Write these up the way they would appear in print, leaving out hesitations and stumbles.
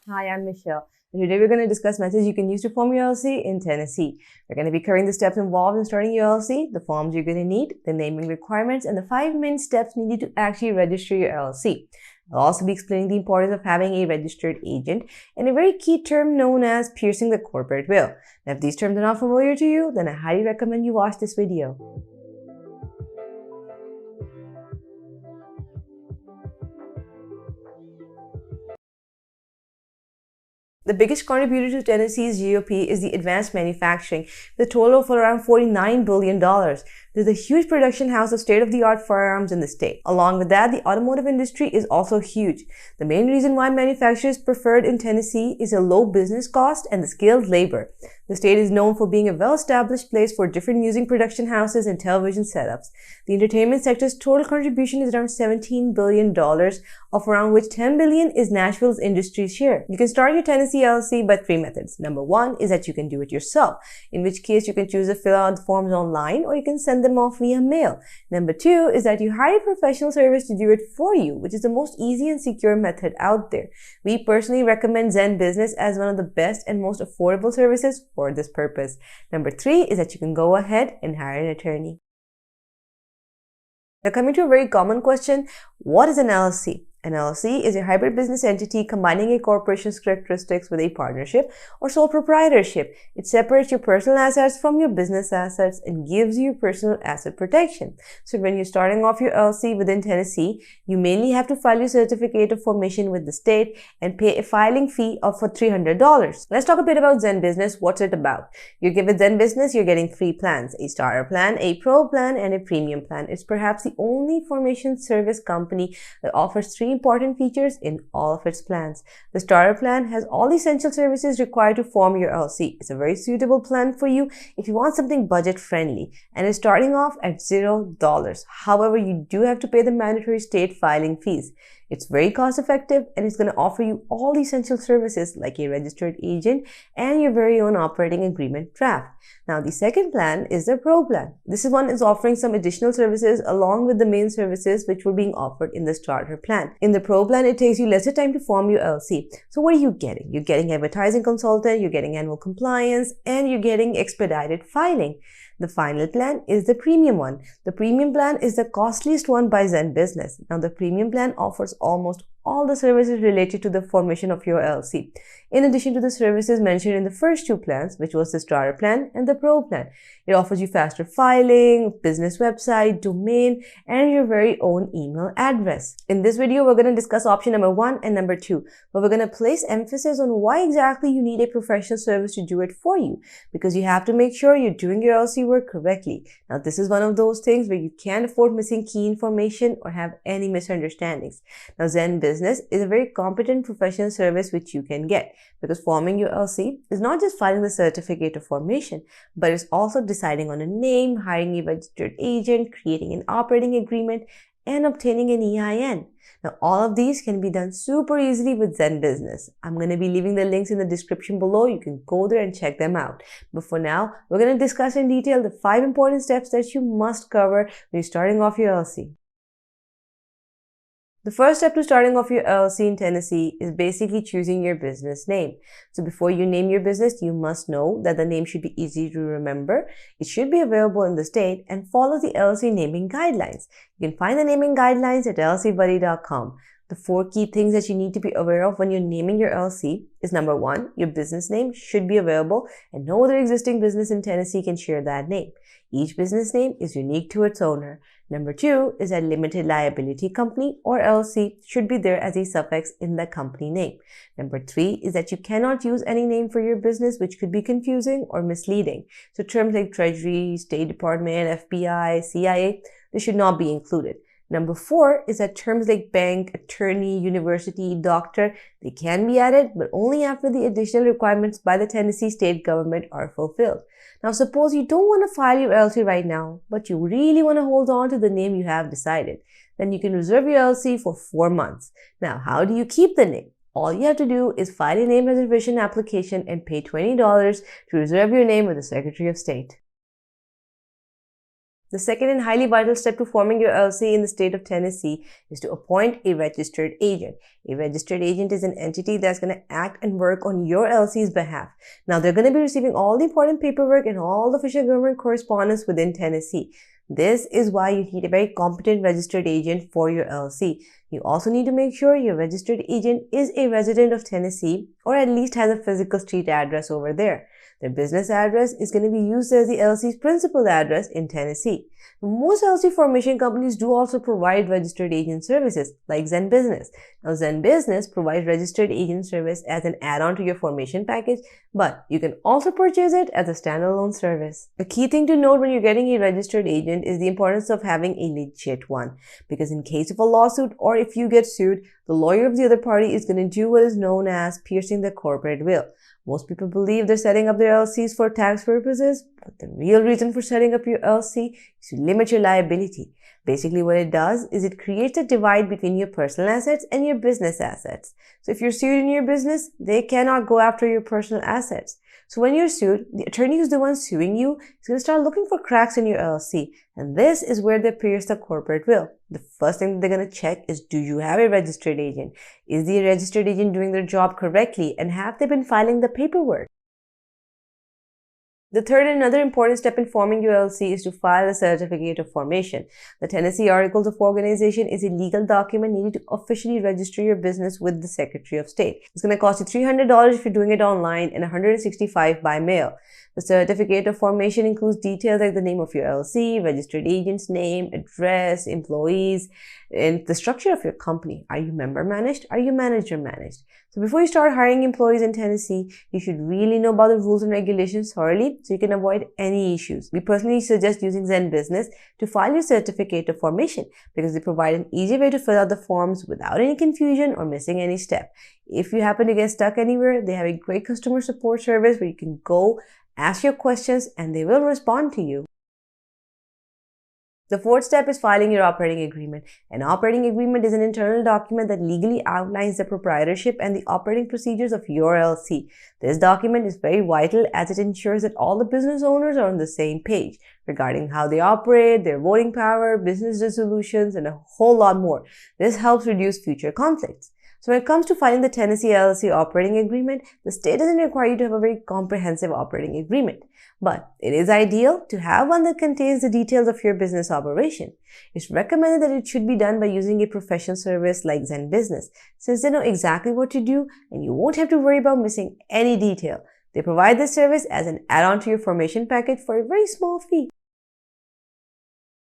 Hi, I'm Michelle. And today we're going to discuss methods you can use to form your LLC in Tennessee. We're going to be covering the steps involved in starting your LLC, the forms you're going to need, the naming requirements, and the 5 main steps needed to actually register your LLC. I'll also be explaining the importance of having a registered agent and a very key term known as piercing the corporate veil. Now, if these terms are not familiar to you, then I highly recommend you watch this video. The biggest contributor to Tennessee's GOP is the advanced manufacturing, with a total of around $49 billion. There's a huge production house of state-of-the-art firearms in the state. Along with that, the automotive industry is also huge. The main reason why manufacturers preferred in Tennessee is a low business cost and the skilled labor. The state is known for being a well-established place for different music production houses and television setups. The entertainment sector's total contribution is around $17 billion, of around which $10 billion is Nashville's industry share. You can start your Tennessee LLC by 3 methods. Number 1 is that you can do it yourself, in which case you can choose to fill out the forms online or you can send them off via mail. Number 2 is that you hire a professional service to do it for you, which is the most easy and secure method out there. We personally recommend Zen Business as one of the best and most affordable services for this purpose. Number 3 is that you can go ahead and hire an attorney. Now, coming to a very common question, what is an LLC? An LLC is a hybrid business entity combining a corporation's characteristics with a partnership or sole proprietorship. It separates your personal assets from your business assets and gives you personal asset protection. So when you're starting off your LLC within Tennessee, you mainly have to file your certificate of formation with the state and pay a filing fee of $300. Let's talk a bit about Zen Business. What's it about? You're given Zen Business, you're getting 3 plans: a starter plan, a pro plan, and a premium plan. It's perhaps the only formation service company that offers 3 important features in all of its plans. The starter plan has all the essential services required to form your LLC. It's a very suitable plan for you if you want something budget friendly and is starting off at $0. However, you do have to pay the mandatory state filing fees. It's very cost effective and it's going to offer you all the essential services like a registered agent and your very own operating agreement draft. Now, the second plan is the Pro plan. This one is offering some additional services along with the main services which were being offered in the starter plan. In the Pro plan, it takes you lesser time to form your LLC. So what are you getting? You're getting advertising consultant, you're getting annual compliance, and you're getting expedited filing. The final plan is the premium one. The premium plan is the costliest one by Zen Business. Now, the premium plan offers almost all the services related to the formation of your LLC, in addition to the services mentioned in the first 2 plans, which was the starter plan and the pro plan. It offers you faster filing, business website, domain, and your very own email address. In this video, we're going to discuss option number 1 and number 2, but we're going to place emphasis on why exactly you need a professional service to do it for you, because you have to make sure you're doing your LLC work correctly. Now, this is one of those things where you can't afford missing key information or have any misunderstandings. Now, Zen Business is a very competent professional service which you can get, because forming your LLC is not just filing the certificate of formation, but it's also deciding on a name, hiring a registered agent, creating an operating agreement, and obtaining an EIN. Now, all of these can be done super easily with Zen Business. I'm going to be leaving the links in the description below. You can go there and check them out. But for now, we're going to discuss in detail the 5 important steps that you must cover when you're starting off your LLC. The first step to starting off your LLC in Tennessee is basically choosing your business name. So before you name your business, you must know that the name should be easy to remember. It should be available in the state and follow the LLC naming guidelines. You can find the naming guidelines at llcbuddy.com. The 4 key things that you need to be aware of when you're naming your LLC is number 1, your business name should be available and no other existing business in Tennessee can share that name. Each business name is unique to its owner. Number 2 is that limited liability company or LLC should be there as a suffix in the company name. Number 3 is that you cannot use any name for your business which could be confusing or misleading. So terms like Treasury, State Department, FBI, CIA, they should not be included. Number 4 is that terms like bank, attorney, university, doctor, they can be added, but only after the additional requirements by the Tennessee state government are fulfilled. Now, suppose you don't want to file your LLC right now, but you really want to hold on to the name you have decided. Then you can reserve your LLC for 4 months. Now, how do you keep the name? All you have to do is file a name reservation application and pay $20 to reserve your name with the Secretary of State. The second and highly vital step to forming your LLC in the state of Tennessee is to appoint a registered agent. A registered agent is an entity that's going to act and work on your LLC's behalf. Now, they're going to be receiving all the important paperwork and all the official government correspondence within Tennessee. This is why you need a very competent registered agent for your LLC. You also need to make sure your registered agent is a resident of Tennessee or at least has a physical street address over there. Their business address is going to be used as the LLC's principal address in Tennessee. Most LLC formation companies do also provide registered agent services like Zen Business. Now, Zen Business provides registered agent service as an add-on to your formation package, but you can also purchase it as a standalone service. A key thing to note when you're getting a registered agent is the importance of having a legit one, because in case of a lawsuit or if you get sued, the lawyer of the other party is going to do what is known as piercing the corporate veil. Most people believe they're setting up their LLCs for tax purposes, but the real reason for setting up your LLC is to limit your liability. Basically, what it does is it creates a divide between your personal assets and your business assets. So if you're sued in your business, they cannot go after your personal assets. So when you're sued, the attorney who's the one suing you is going to start looking for cracks in your LLC. And this is where they pierce the corporate veil. The first thing they're going to check is, do you have a registered agent? Is the registered agent doing their job correctly? And have they been filing the paperwork? The third and another important step in forming your LLC is to file a certificate of formation. The Tennessee Articles of Organization is a legal document needed to officially register your business with the Secretary of State. It's going to cost you $300 if you're doing it online and $165 by mail. The certificate of formation includes details like the name of your LLC, registered agent's name, address, employees, and the structure of your company. Are you member managed? Are you manager managed? So before you start hiring employees in Tennessee, you should really know about the rules and regulations thoroughly so you can avoid any issues. We personally suggest using Zen Business to file your certificate of formation because they provide an easy way to fill out the forms without any confusion or missing any step. If you happen to get stuck anywhere, they have a great customer support service where you can go, ask your questions, and they will respond to you. The fourth step is filing your operating agreement. An operating agreement is an internal document that legally outlines the proprietorship and the operating procedures of your LLC. This document is very vital as it ensures that all the business owners are on the same page regarding how they operate, their voting power, business resolutions, and a whole lot more. This helps reduce future conflicts. So when it comes to filing the Tennessee LLC operating agreement, the state doesn't require you to have a very comprehensive operating agreement. But it is ideal to have one that contains the details of your business operation. It's recommended that it should be done by using a professional service like Zen Business, since they know exactly what to do and you won't have to worry about missing any detail. They provide this service as an add-on to your formation package for a very small fee.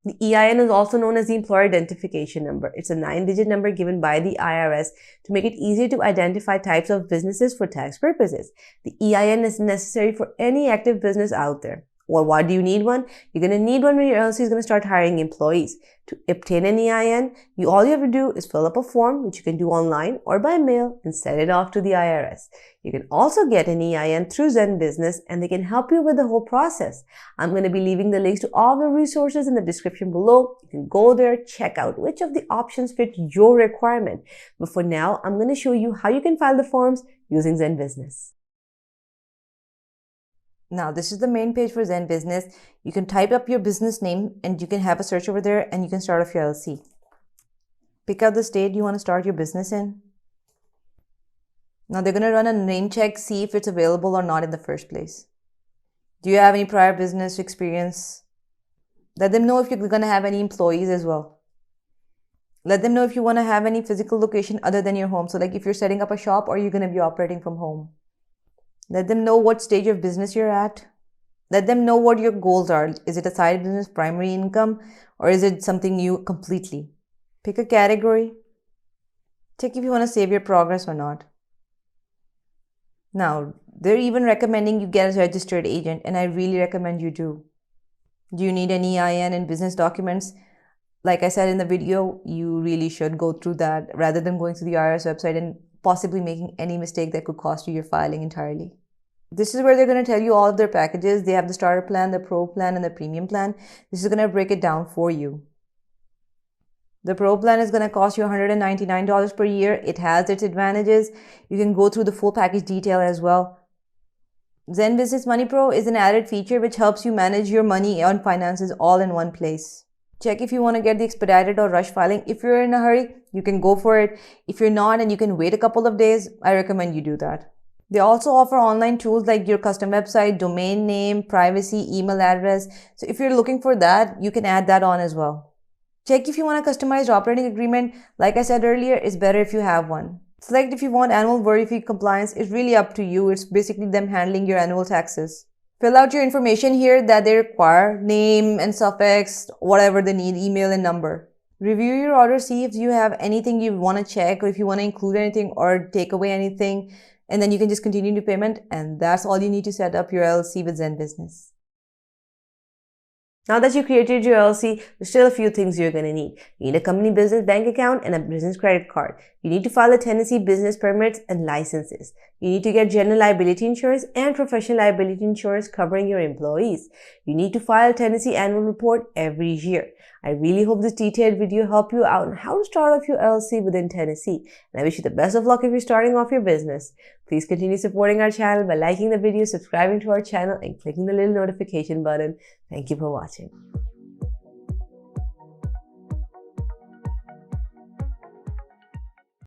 The EIN is also known as the Employer Identification Number. It's a 9-digit number given by the IRS to make it easier to identify types of businesses for tax purposes. The EIN is necessary for any active business out there. Well, why do you need one? You're going to need one when your LLC is going to start hiring employees. To obtain an EIN, all you have to do is fill up a form, which you can do online or by mail, and send it off to the IRS. You can also get an EIN through Zen Business, and they can help you with the whole process. I'm going to be leaving the links to all the resources in the description below. You can go there, check out which of the options fit your requirement. But for now, I'm going to show you how you can file the forms using Zen Business. Now, this is the main page for Zen Business. You can type up your business name and you can have a search over there and you can start off your LLC. Pick out the state you want to start your business in. Now, they're going to run a name check, see if it's available or not in the first place. Do you have any prior business experience? Let them know if you're going to have any employees as well. Let them know if you want to have any physical location other than your home. So like if you're setting up a shop or you're going to be operating from home. Let them know what stage of business you're at. Let them know what your goals are. Is it a side business, primary income, or is it something new completely? Pick a category. Check if you want to save your progress or not. Now, they're even recommending you get a registered agent, and I really recommend you do. Do you need an EIN and business documents? Like I said in the video, you really should go through that rather than going to the IRS website and possibly making any mistake that could cost you your filing entirely. This is where they're going to tell you all of their packages. They have the starter plan, the pro plan, and the premium plan. This is going to break it down for you. The pro plan is going to cost you $199 per year. It has its advantages. You can go through the full package detail as well. Zen Business Money Pro is an added feature which helps you manage your money and finances all in one place. Check if you want to get the expedited or rush filing. If you're in a hurry, you can go for it. If you're not and you can wait a couple of days, I recommend you do that. They also offer online tools like your custom website, domain name, privacy, email address. So if you're looking for that, you can add that on as well. Check if you want a customized operating agreement. Like I said earlier, it's better if you have one. Select if you want annual worry-free compliance. It's really up to you. It's basically them handling your annual taxes. Fill out your information here that they require, name and suffix, whatever they need, email and number. Review your order, see if you have anything you want to check or if you want to include anything or take away anything, and then you can just continue to payment, and that's all you need to set up your LLC with Zen Business. Now that you created your LLC, there's still a few things you're going to need. You need a company business bank account and a business credit card. You need to file a Tennessee business permits and licenses. You need to get general liability insurance and professional liability insurance covering your employees. You need to file a Tennessee annual report every year. I really hope this detailed video helped you out on how to start off your LLC within Tennessee. And I wish you the best of luck if you're starting off your business. Please continue supporting our channel by liking the video, subscribing to our channel, and clicking the little notification button. Thank you for watching.